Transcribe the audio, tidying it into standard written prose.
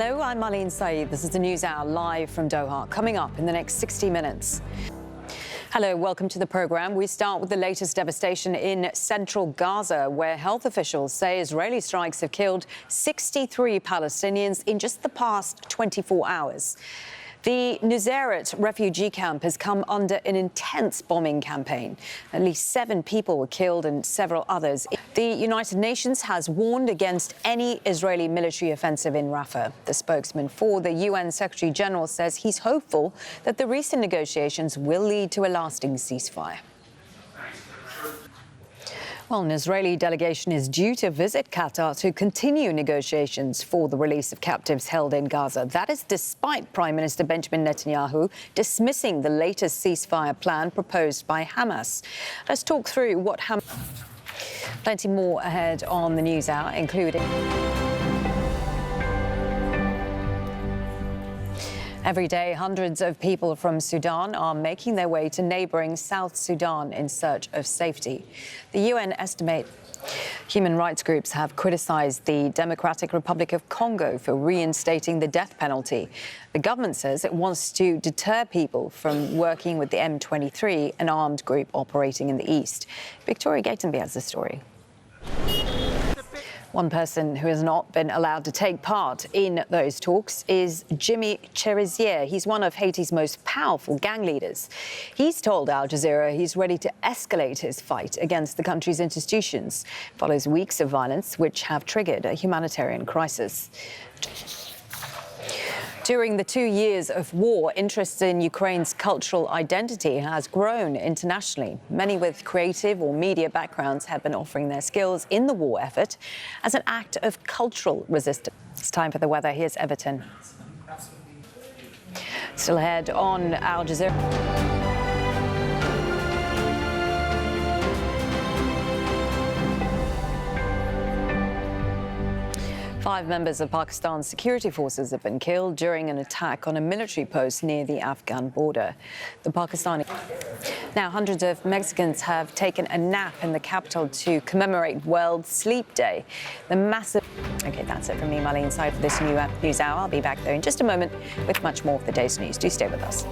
Hello, I'm Maleen Saeed. This is the News Hour live from Doha. Coming up in the next 60 minutes. Hello, welcome to the program. We start with the latest devastation in central Gaza, where health officials say Israeli strikes have killed 63 Palestinians in just the past 24 hours. The Jazeera refugee camp has come under an intense bombing campaign. At least 7 people were killed and several others. The United Nations has warned against any Israeli military offensive in Rafah. The spokesman for the UN Secretary General says he's hopeful that the recent negotiations will lead to a lasting ceasefire. Well, an Israeli delegation is due to visit Qatar to continue negotiations for the release of captives held in Gaza. That is despite Prime Minister Benjamin Netanyahu dismissing the latest ceasefire plan proposed by Hamas. Let's talk through what Hamas... Plenty more ahead on the News Hour, including... Every day, hundreds of people from Sudan are making their way to neighbouring South Sudan in search of safety. The UN estimate human rights groups have criticised the Democratic Republic of Congo for reinstating the death penalty. The government says it wants to deter people from working with the M23, an armed group operating in the east. Victoria Gatenby has the story. One person who has not been allowed to take part in those talks is Jimmy Cherizier. He's one of Haiti's most powerful gang leaders. He's told Al Jazeera he's ready to escalate his fight against the country's institutions. It follows weeks of violence which have triggered a humanitarian crisis. During the 2 years of war, interest in Ukraine's cultural identity has grown internationally. Many with creative or media backgrounds have been offering their skills in the war effort as an act of cultural resistance. It's time for the weather. Here's Everton. Still ahead on Al Jazeera. 5 members of Pakistan's security forces have been killed during an attack on a military post near the Afghan border. The Pakistani... Now, hundreds of Mexicans have taken a nap in the capital to commemorate World Sleep Day. The massive... OK, that's it from me, Maleen Saeed, for this News Hour. I'll be back, though, in just a moment with much more of the day's news. Do stay with us.